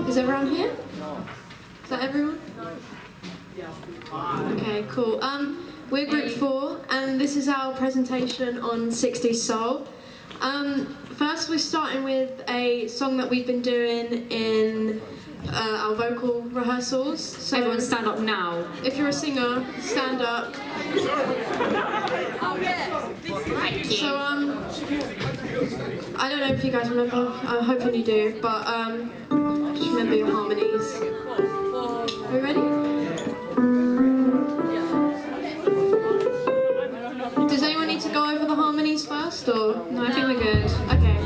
Is everyone here? Is that everyone? Okay, cool. We're group 4, and this is our presentation on 60s soul. First, we're starting with a song that we've been doing in our vocal rehearsals. So everyone stand up now. If you're a singer, stand up. So I don't know if you guys remember. I'm hoping you do, but just remember your harmonies. Are we ready? Does anyone need to go over the harmonies first, or No, I think we're good. okay.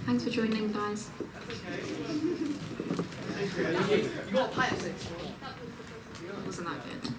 Thanks for joining, guys. Wasn't that good?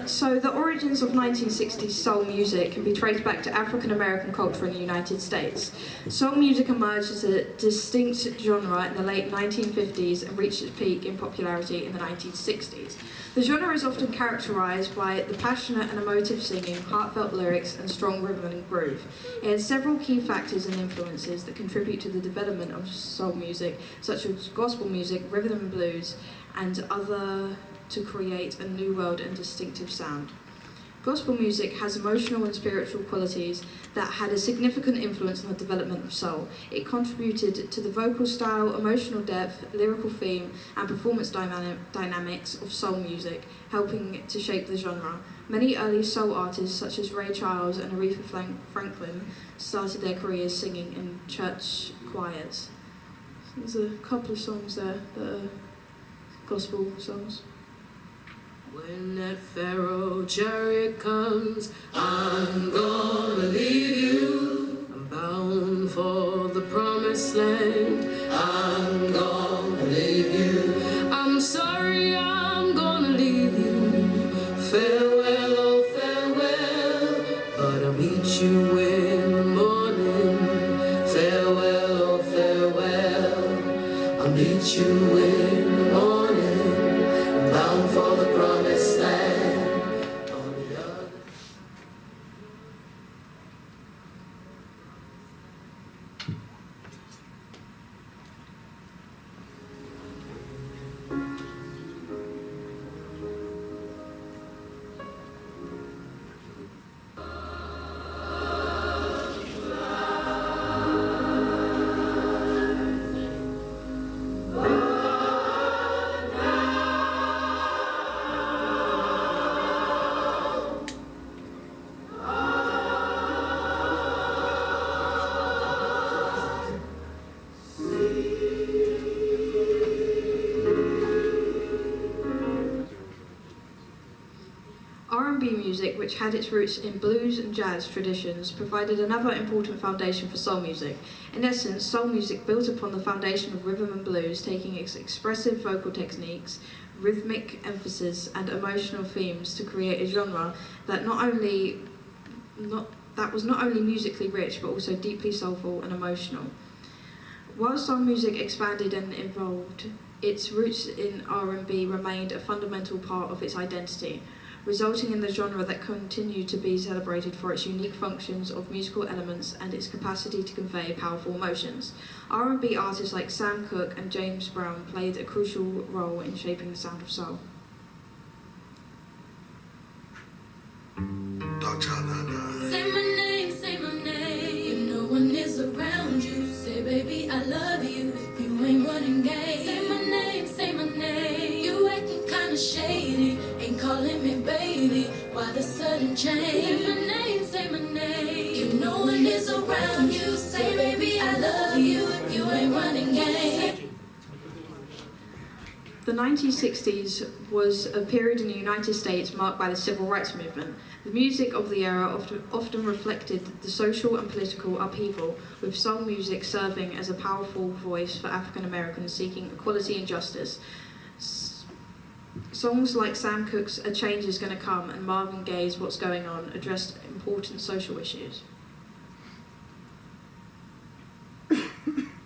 So the origins of 1960s soul music can be traced back to African American culture in the United States. Soul music emerged as a distinct genre in the late 1950s and reached its peak in popularity in the 1960s. The genre is often characterized by the passionate and emotive singing, heartfelt lyrics, and strong rhythm and groove. It has several key factors and influences that contribute to the development of soul music, such as gospel music, rhythm and blues, and other to create a new world and distinctive sound. Gospel music has emotional and spiritual qualities that had a significant influence on the development of soul. It contributed to the vocal style, emotional depth, lyrical theme, and performance dynamics of soul music, helping to shape the genre. Many early soul artists, such as Ray Charles and Aretha Franklin, started their careers singing in church choirs. There's a couple of songs there that are gospel songs. When that Pharaoh chariot comes, I'm gonna leave you. I'm bound for the promised land. I'm gonna leave you. I'm sorry, I'm gonna leave you. Farewell, oh farewell, but I'll meet you in the morning. Farewell, oh farewell, I'll meet you in the morning. Bound for the promised land on the other. R&B music, which had its roots in blues and jazz traditions, provided another important foundation for soul music. In essence, soul music built upon the foundation of rhythm and blues, taking its expressive vocal techniques, rhythmic emphasis, and emotional themes to create a genre that was not only musically rich, but also deeply soulful and emotional. While soul music expanded and evolved, its roots in R&B remained a fundamental part of its identity, resulting in the genre that continued to be celebrated for its unique functions of musical elements and its capacity to convey powerful emotions. R&B artists like Sam Cooke and James Brown played a crucial role in shaping the sound of soul. Say my name, if no one is around you. Say, baby, I love you if you ain't running game. Say my name, you acting kinda shady, ain't calling me baby, why the sudden change? Say my name, if no one is around you. Say, baby, I love you if you ain't running game. The 1960s was a period in the United States marked by the civil rights movement. The music of the era often reflected the social and political upheaval, with soul music serving as a powerful voice for African Americans seeking equality and justice. Songs like Sam Cooke's A Change Is Gonna Come and Marvin Gaye's What's Going On addressed important social issues.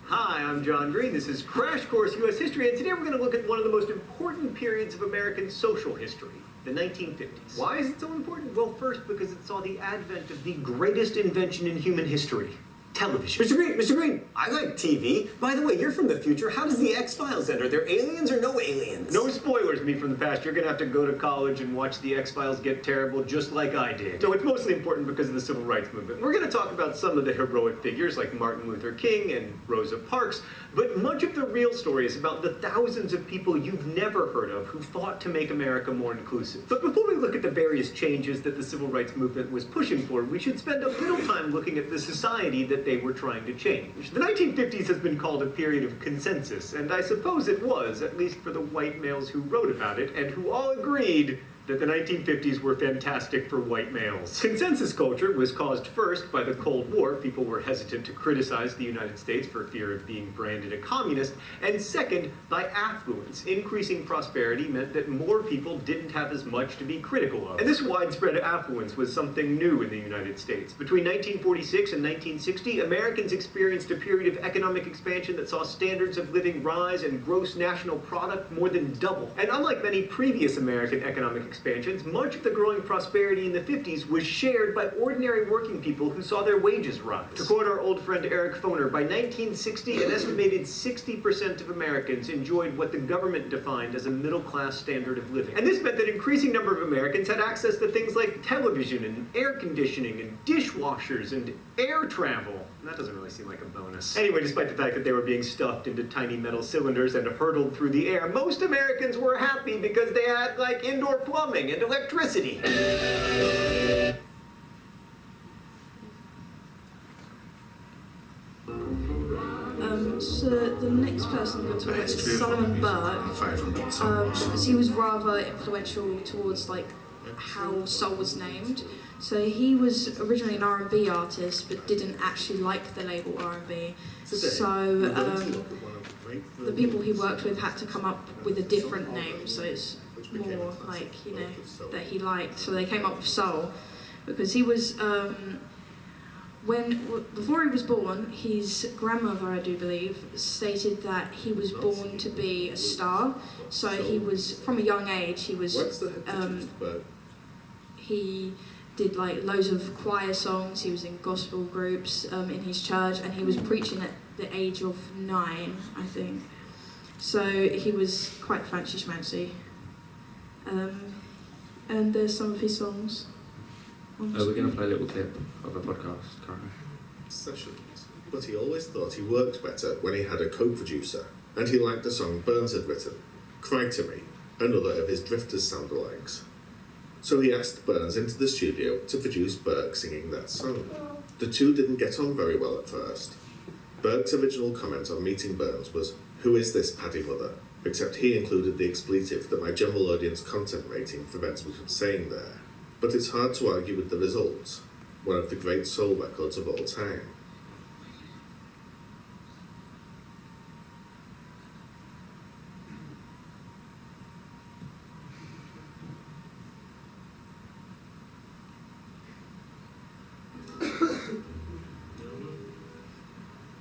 Hi, I'm John Green. This is Crash Course U.S. History, and today we're going to look at one of the most important periods of American social history, the 1950s. Why is it so important? Well, first, because it saw the advent of the greatest invention in human history, television. Mr. Green, I like TV. By the way, you're from the future. How does the X-Files end? Are there aliens or no aliens? No spoilers, me from the past. You're going to have to go to college and watch the X-Files get terrible just like I did. So it's mostly important because of the civil rights movement. We're going to talk about some of the heroic figures like Martin Luther King and Rosa Parks, but much of the real story is about the thousands of people you've never heard of who fought to make America more inclusive. But before we look at the various changes that the civil rights movement was pushing for, we should spend a little time looking at the society that they were trying to change. The 1950s has been called a period of consensus, and I suppose it was, at least for the white males who wrote about it, and who all agreed that the 1950s were fantastic for white males. Consensus culture was caused first by the Cold War. People were hesitant to criticize the United States for fear of being branded a communist, and second, by affluence. Increasing prosperity meant that more people didn't have as much to be critical of. And this widespread affluence was something new in the United States. Between 1946 and 1960, Americans experienced a period of economic expansion that saw standards of living rise and gross national product more than double. And unlike many previous American economic expansions, much of the growing prosperity in the 50s was shared by ordinary working people who saw their wages rise. To quote our old friend Eric Foner, by 1960, an estimated 60% of Americans enjoyed what the government defined as a middle-class standard of living. And this meant that an increasing number of Americans had access to things like television and air conditioning and dishwashers and air travel. And that doesn't really seem like a bonus. Anyway, despite the fact that they were being stuffed into tiny metal cylinders and hurtled through the air, most Americans were happy because they had, like, indoor plumbing and electricity. So the next person I'm going to talk about is Solomon Burke, because he was rather influential towards like how soul was named. So he was originally an R&B artist, but didn't actually like the label R&B. So the people he worked with had to come up with a different name, so it's more like, you know, that he liked. So they came up with soul, because he was before he was born, his grandmother, I do believe, stated that he was born to be a star. So he was, from a young age, he did like loads of choir songs. He was in gospel groups in his church, and he was preaching at the age of 9, I think. So he was quite fancy schmancy. And there's some of his songs. We're going to play a little clip of a podcast currently. Sessions, but he always thought he worked better when he had a co-producer, and he liked the song Burns had written, Cry to Me, another of his Drifters sound-alikes. So he asked Burns into the studio to produce Burke singing that song. The two didn't get on very well at first. Burke's original comment on meeting Burns was, "Who is this Paddy Mother?" Except he included the expletive that my general audience content rating prevents me from saying there. but it's hard to argue with the results. One of the great soul records of all time.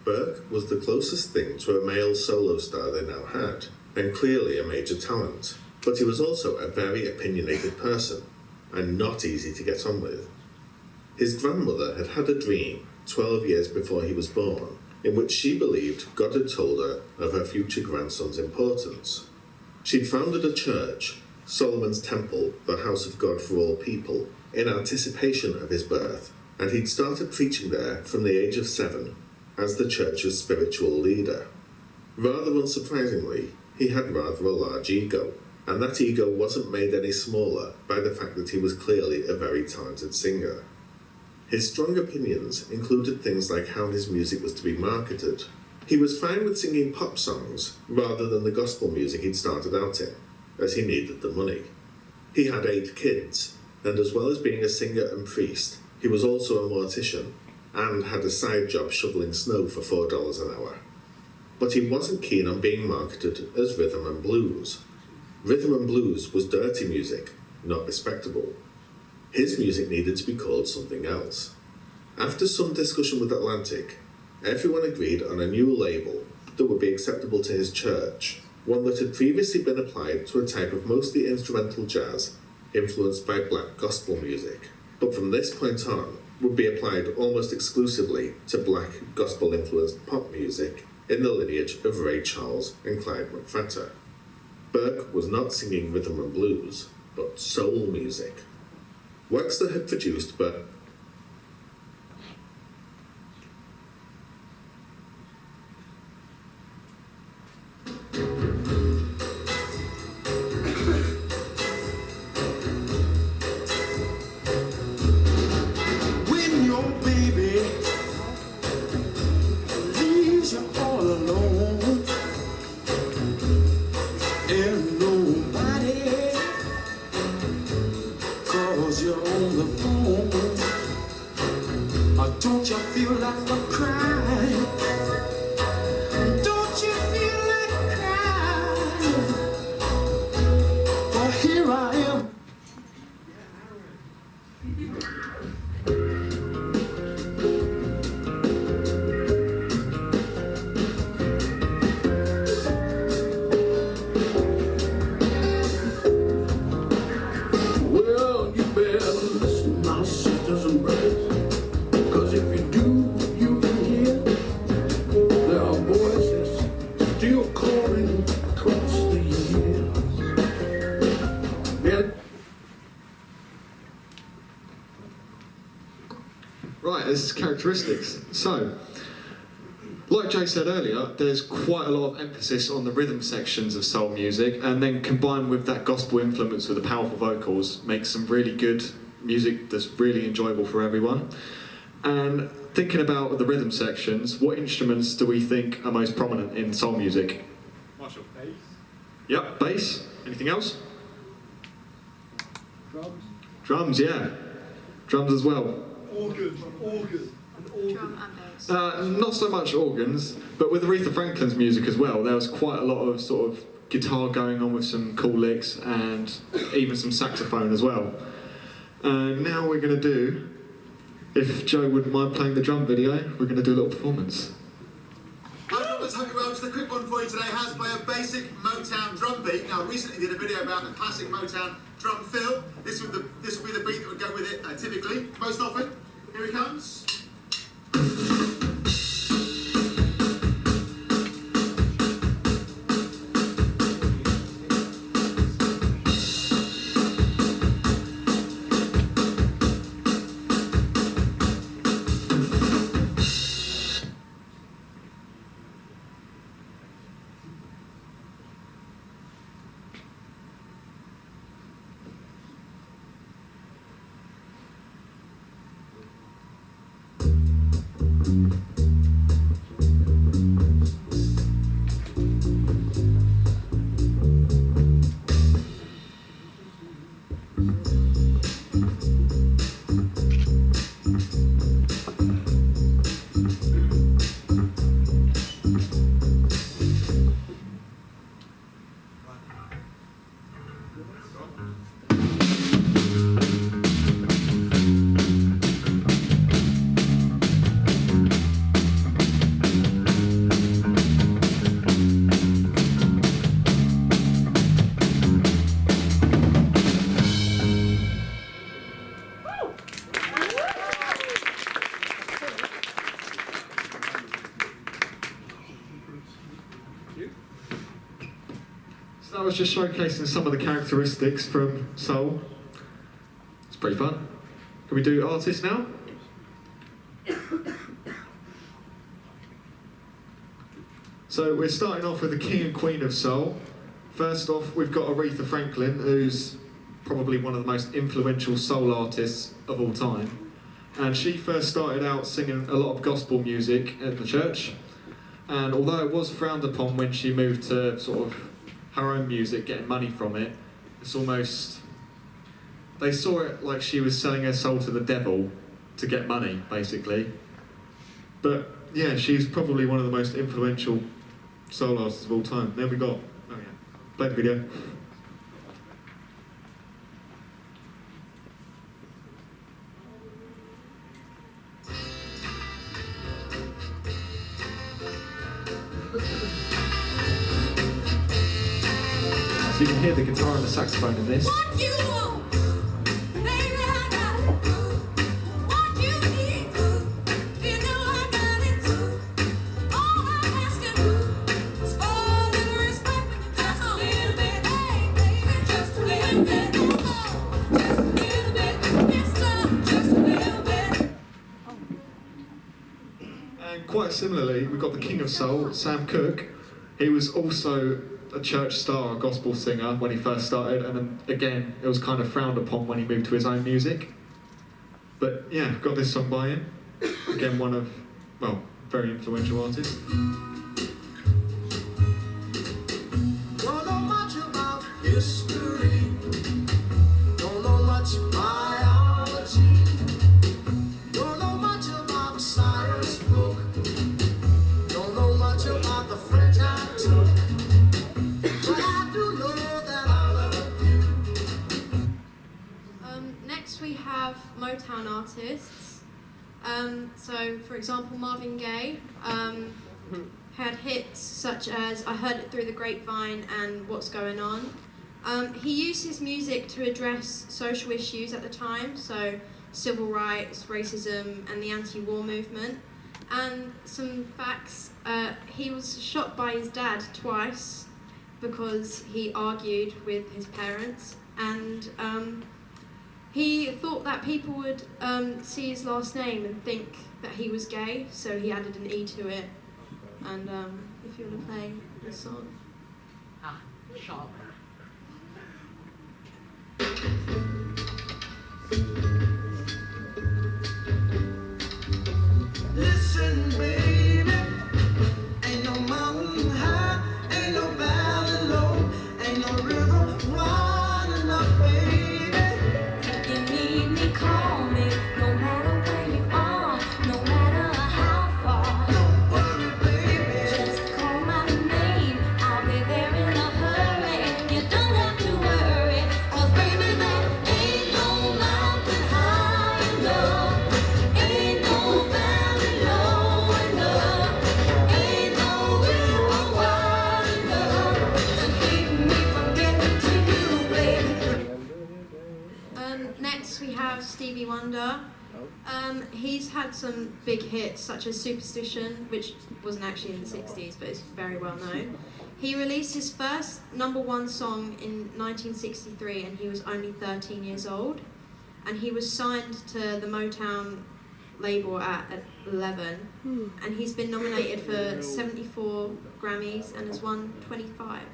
Burke was the closest thing to a male solo star they now had, and clearly a major talent, but he was also a very opinionated person, and not easy to get on with. His grandmother had had a dream 12 years before he was born, in which she believed God had told her of her future grandson's importance. She'd founded a church, Solomon's Temple, the House of God for All People, in anticipation of his birth, and he'd started preaching there from the age of 7 as the church's spiritual leader. Rather unsurprisingly, he had rather a large ego, and that ego wasn't made any smaller by the fact that he was clearly a very talented singer. His strong opinions included things like how his music was to be marketed. He was fine with singing pop songs rather than the gospel music he'd started out in, as he needed the money. He had 8 kids, and as well as being a singer and priest, he was also a mortician, and had a side job shoveling snow for $4 an hour. But he wasn't keen on being marketed as rhythm and blues. Rhythm and blues was dirty music, not respectable. His music needed to be called something else. After some discussion with Atlantic, everyone agreed on a new label that would be acceptable to his church, one that had previously been applied to a type of mostly instrumental jazz influenced by black gospel music, but from this point on would be applied almost exclusively to black gospel-influenced pop music in the lineage of Ray Charles and Clyde McPhatter. Burke was not singing rhythm and blues, but soul music. Works that had produced Burke. When your baby leaves you all alone and nobody calls you on the phone, don't you feel like a crying? Don't you feel like crying? Well, here I am. Well, you better listen, my sisters and brothers, 'cause if you do, you can hear there are voices still calling across the years. Yeah. Right, this is characteristics. So, like Jay said earlier, there's quite a lot of emphasis on the rhythm sections of soul music, and then combined with that gospel influence with the powerful vocals makes some really good music that's really enjoyable for everyone. And thinking about the rhythm sections, what instruments do we think are most prominent in soul music? Marshall. Bass. Yep, bass. Anything else? Drums. Drums, yeah. Drums as well. Organ. Drum and bass. Not so much organs, but with Aretha Franklin's music as well, there was quite a lot of sort of guitar going on with some cool licks and even some saxophone as well. Now we're going to do, if Joe wouldn't mind playing the drum video, we're going to do a little performance. Hi Roberts, hope you're well. Just a quick one for you today. How to play a basic Motown drum beat. Now, I recently did a video about the classic Motown drum fill. This would be the beat that would go with it typically, most often. Here he comes. So I was just showcasing some of the characteristics from soul. It's pretty fun. Can we do artists now? So we're starting off with the king and queen of soul. First off, we've got Aretha Franklin, who's probably one of the most influential soul artists of all time. And she first started out singing a lot of gospel music in the church. And although it was frowned upon when she moved to sort of her own music, getting money from it, it's almost... They saw it like she was selling her soul to the devil to get money, basically. But yeah, she's probably one of the most influential soul artists of all time. Then we got... Oh yeah, play the video. So you can hear the guitar and the saxophone in this. What you want, baby, I got it. What you need, you know I got it. All I'm asking is for a little respect, just a little bit, hey, baby, just a little bit. Just a little bit, mister, just a little bit. And quite similarly, we've got the King of Soul, Sam Cooke. He was also a church star, a gospel singer when he first started, and then again, it was kind of frowned upon when he moved to his own music. But yeah, got this song by him. Again, one of, well, very influential artists. Don't know much about history. Don't know much biology. Don't know much about the science book. Don't know much about the French I took. But I do know that I love you. Next we have Motown artists. So, for example, Marvin Gaye had hits such as I Heard It Through the Grapevine and What's Going On. He used his music to address social issues at the time, so civil rights, racism, and the anti-war movement. And some facts, he was shot by his dad twice because he argued with his parents, and he thought that people would see his last name and think that he was gay, so he added an E to it. And if you want to play this song. Sharp. Listen, baby, ain't no mountain high, ain't no valley low, ain't no river wide enough, baby. If you need me, call me. No matter where you are, no matter how far. Don't worry, baby. Just call my name. I'll be there in a hurry. You don't have to worry, 'cause baby, there ain't no mountain high enough. Ain't no valley low enough. Ain't no river wide enough to keep me from getting to you, baby. Next we have Stevie Wonder. He's had some big hits such as Superstition, which wasn't actually in the 60s but is very well known. He released his first #1 song in 1963 and he was only 13 years old. And he was signed to the Motown label at 11. And he's been nominated for 74 Grammys and has won 25.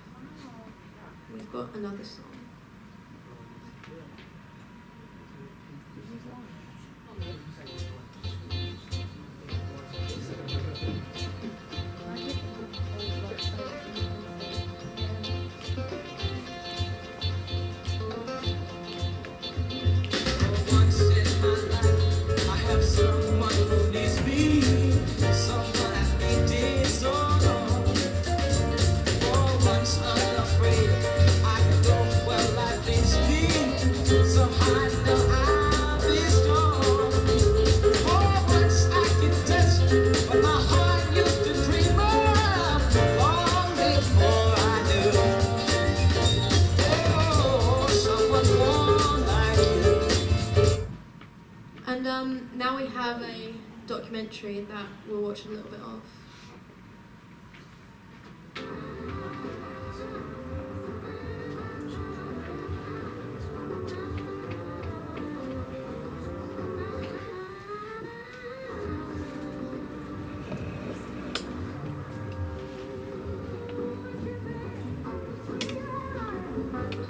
We've got another song. Once in my life, I have someone who needs me, someone I've needed so long. For once unafraid, I can go where life leads me. Somehow I know I'll be strong. For once I can touch what my heart used to dream of long before I knew. Oh, someone warm like you. And now we have a documentary that we'll watch a little bit of.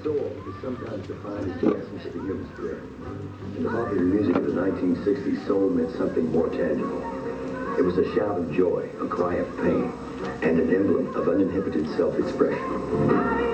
soul is sometimes defined as the essence of the human spirit. In the popular music of the 1960s, soul meant something more tangible. It was a shout of joy, a cry of pain, and an emblem of uninhibited self-expression.